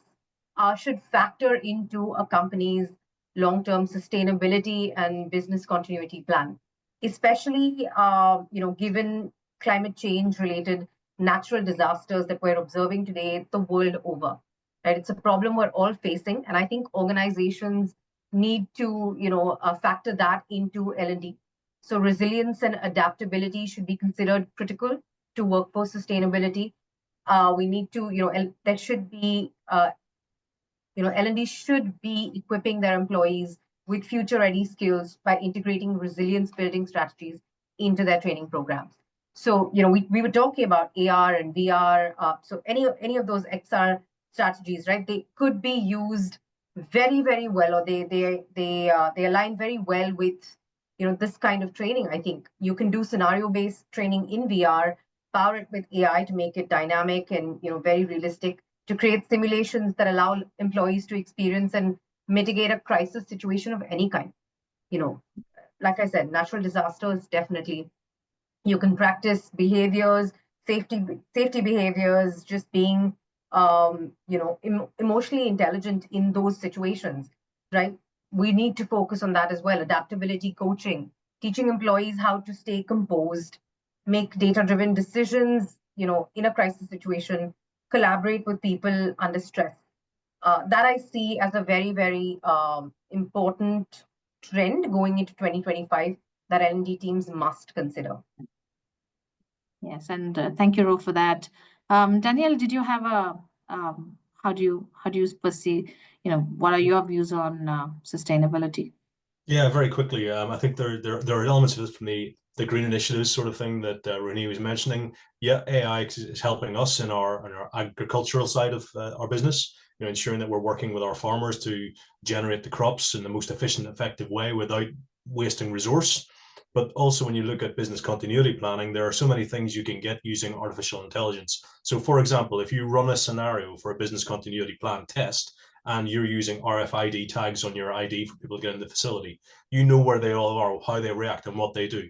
should factor into a company's long-term sustainability and business continuity plan, especially given climate change related natural disasters that we're observing today the world over. Right? It's a problem we're all facing, and I think organizations need to factor that into L&D. So resilience and adaptability should be considered critical to workforce sustainability. We need to, there should be, L&D should be equipping their employees with future-ready skills by integrating resilience-building strategies into their training programs. So, we were talking about AR and VR. So any of those XR strategies, right? They could be used very, very well, or they align very well with this kind of training. I think you can do scenario-based training in VR, power it with AI to make it dynamic and very realistic, to create simulations that allow employees to experience and mitigate a crisis situation of any kind. Like I said, natural disasters, definitely. You can practice behaviors, safety behaviors, just being emotionally intelligent in those situations, right? We need to focus on that as well. Adaptability coaching, teaching employees how to stay composed, make data-driven decisions, in a crisis situation, collaborate with people under stress. That I see as a very, very important trend going into 2025 that L&D teams must consider. Yes, and thank you, Ro, for that. Danielle, did you have how do you perceive, what are your views on sustainability? Yeah, very quickly. I think there are elements of this from the green initiatives sort of thing that Renee was mentioning. Yeah, AI is helping us in our agricultural side of our business, ensuring that we're working with our farmers to generate the crops in the most efficient, effective way without wasting resource. But also when you look at business continuity planning, there are so many things you can get using artificial intelligence. So for example, if you run a scenario for a business continuity plan test, and you're using RFID tags on your ID for people to get in the facility, you know where they all are, how they react, and what they do.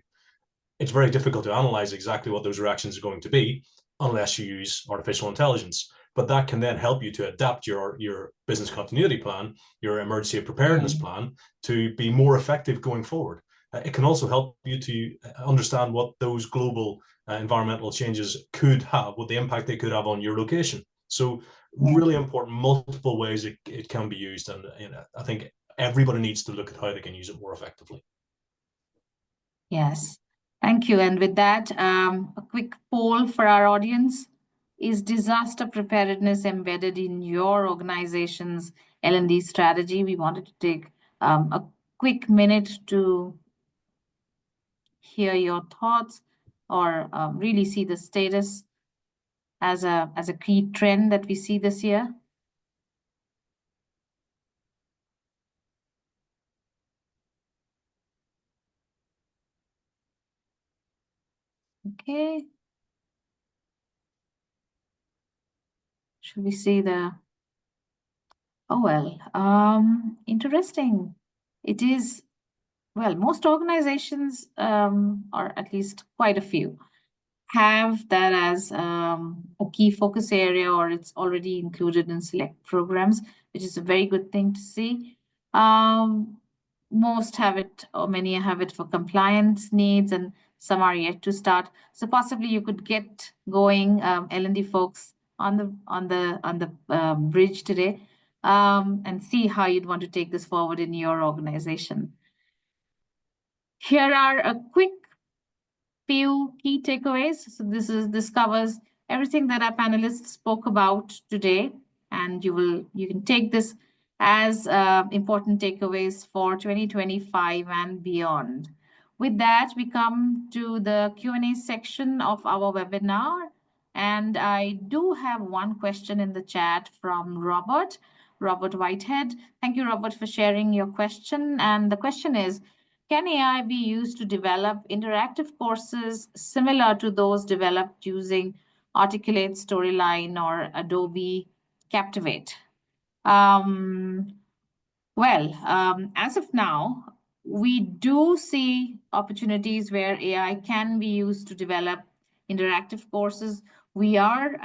It's very difficult to analyze exactly what those reactions are going to be unless you use artificial intelligence. But that can then help you to adapt your business continuity plan, your emergency preparedness plan, to be more effective going forward. It can also help you to understand what those global environmental changes could have, what the impact they could have on your location. So really important, multiple ways it can be used. And I think everybody needs to look at how they can use it more effectively. Yes, thank you. And with that, a quick poll for our audience. Is disaster preparedness embedded in your organization's L&D strategy? We wanted to take a quick minute to hear your thoughts or really see the status as a key trend that we see this year. Okay. Should we see the... Oh, well, interesting. It is, well, most organizations, or at least quite a few, have that as a key focus area, or it's already included in select programs, which is a very good thing to see. Most have it, or many have it for compliance needs, and some are yet to start. So possibly you could get going, L&D folks on the bridge today, and see how you'd want to take this forward in your organization. Here are a quick few key takeaways. So this covers everything that our panelists spoke about today, and you can take this as important takeaways for 2025 and beyond. With that, we come to the Q&A section of our webinar. And I do have one question in the chat from Robert Whitehead. Thank you, Robert, for sharing your question. And the question is, can AI be used to develop interactive courses similar to those developed using Articulate, Storyline, or Adobe Captivate? As of now, we do see opportunities where AI can be used to develop interactive courses. We are,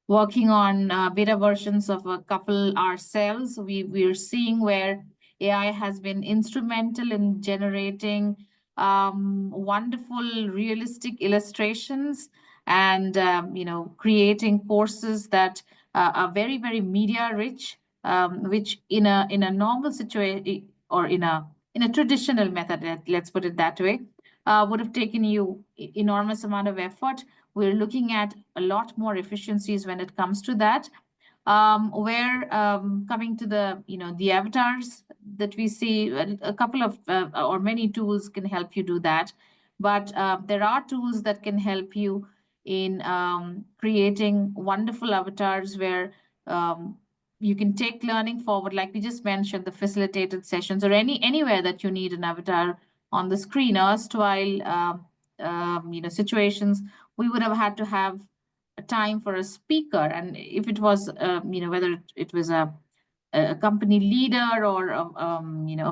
working on beta versions of a couple ourselves. We're seeing where AI has been instrumental in generating wonderful, realistic illustrations and, creating courses that are very, very media rich. Which in a normal situation or in a traditional method, let's put it that way, would have taken you enormous amount of effort. We're looking at a lot more efficiencies when it comes to that. Coming to the avatars that we see, a couple of or many tools can help you do that. But there are tools that can help you in creating wonderful avatars where you can take learning forward, like we just mentioned, the facilitated sessions or anywhere that you need an avatar on the screen. Erstwhile, situations, we would have had to have a time for a speaker, and if it was, whether it was a company leader or a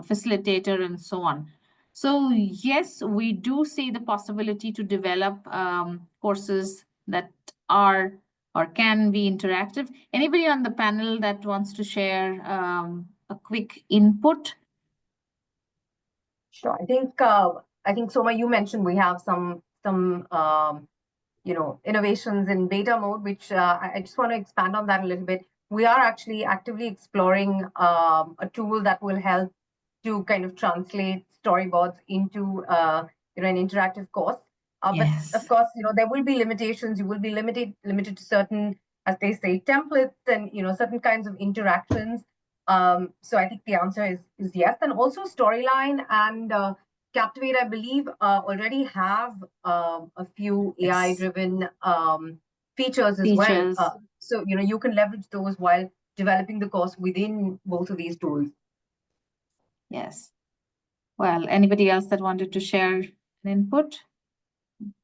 facilitator and so on. So yes, we do see the possibility to develop courses that are or can be interactive. Anybody on the panel that wants to share a quick input? Sure. I think Soma, you mentioned we have some innovations in beta mode, which I just want to expand on that a little bit. We are actually actively exploring a tool that will help to kind of translate storyboards into an interactive course. Yes. But of course, there will be limitations. You will be limited to certain, as they say, templates and certain kinds of interactions. So I think the answer is yes. And also Storyline and Captivate, I believe, already have a few AI-driven features as well. So you can leverage those while developing the course within both of these tools. Yes. Well, anybody else that wanted to share an input?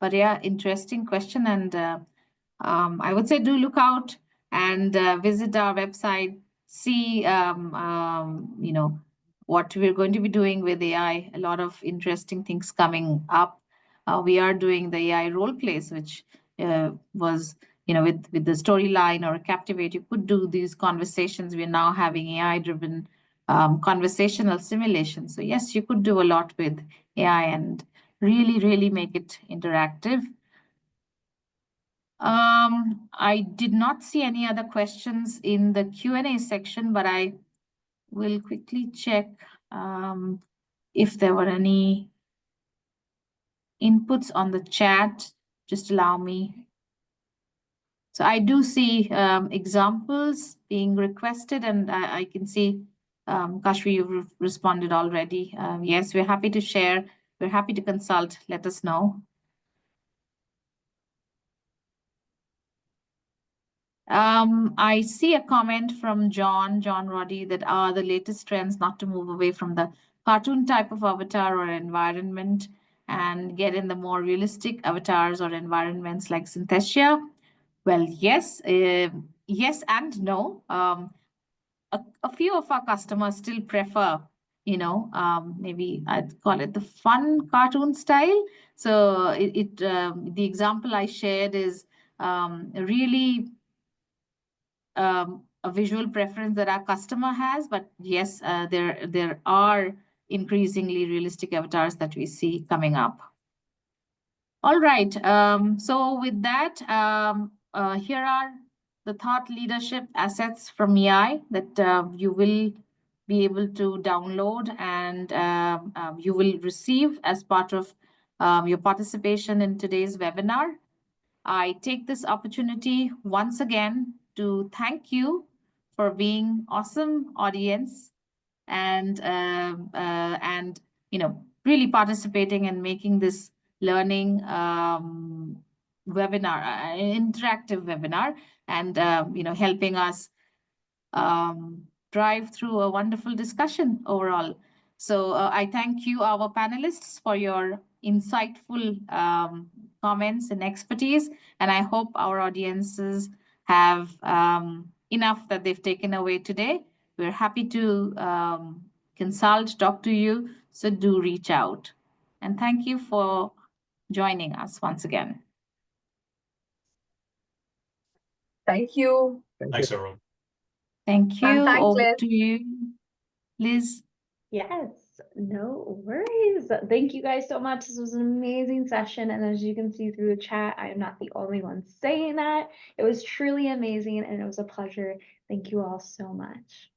But yeah, interesting question. And I would say do look out and visit our website, see, what we're going to be doing with AI. A lot of interesting things coming up. We are doing the AI role plays, which was, with the Storyline or Captivate, you could do these conversations. We're now having AI-driven conversational simulation. So yes, you could do a lot with AI and really, really make it interactive. I did not see any other questions in the Q&A section, but I will quickly check if there were any inputs on the chat. Just allow me. So I do see examples being requested, and I can see, Kashvi, you've responded already. Yes, we're happy to share. We're happy to consult. Let us know. I see a comment from John Roddy, that are the latest trends not to move away from the cartoon type of avatar or environment and get in the more realistic avatars or environments like Synthesia. Well, yes, yes and no. A few of our customers still prefer, maybe I'd call it the fun cartoon style. So the example I shared is really a visual preference that our customer has, but yes, there are increasingly realistic avatars that we see coming up. All right. So with that, here are the thought leadership assets from AI that you will be able to download and you will receive as part of your participation in today's webinar. I take this opportunity once again to thank you for being awesome audience and really participating and making this learning webinar, interactive webinar, and helping us drive through a wonderful discussion overall. So I thank you, our panelists, for your insightful comments and expertise, and I hope our audiences have enough that they've taken away today. We're happy to consult, talk to you, so do reach out. And thank you for joining us once again. Thank you. Thanks, everyone. Thank you. And thanks, Over Liz. to you, Liz. Yes, no worries. Thank you guys so much. This was an amazing session. And as you can see through the chat, I am not the only one saying that. It was truly amazing and it was a pleasure. Thank you all so much.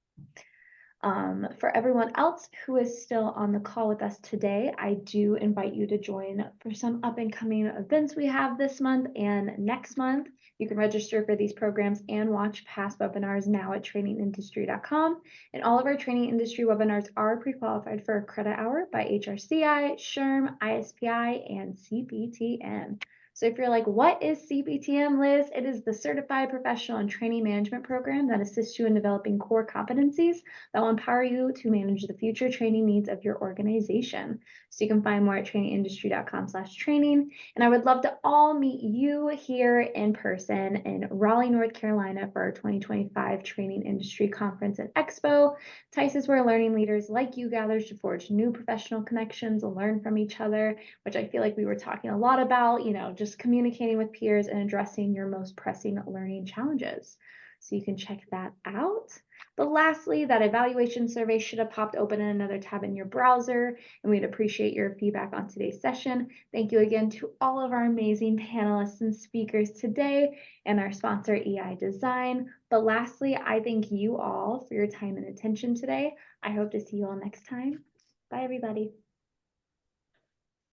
For everyone else who is still on the call with us today, I do invite you to join for some up and coming events we have this month and next month. You can register for these programs and watch past webinars now at trainingindustry.com. And all of our training industry webinars are pre-qualified for a credit hour by HRCI, SHRM, ISPI, and CPTM. So if you're like, what is CPTM, Liz? It is the Certified Professional and Training Management Program that assists you in developing core competencies that will empower you to manage the future training needs of your organization. So you can find more at trainingindustry.com/training. And I would love to all meet you here in person in Raleigh, North Carolina for our 2025 Training Industry Conference and Expo. TICE is where learning leaders like you gather to forge new professional connections and learn from each other, which I feel like we were talking a lot about, just communicating with peers and addressing your most pressing learning challenges. So you can check that out. But lastly, that evaluation survey should have popped open in another tab in your browser, and we'd appreciate your feedback on today's session. Thank you again to all of our amazing panelists and speakers today and our sponsor, EI Design. But lastly, I thank you all for your time and attention today. I hope to see you all next time. Bye, everybody.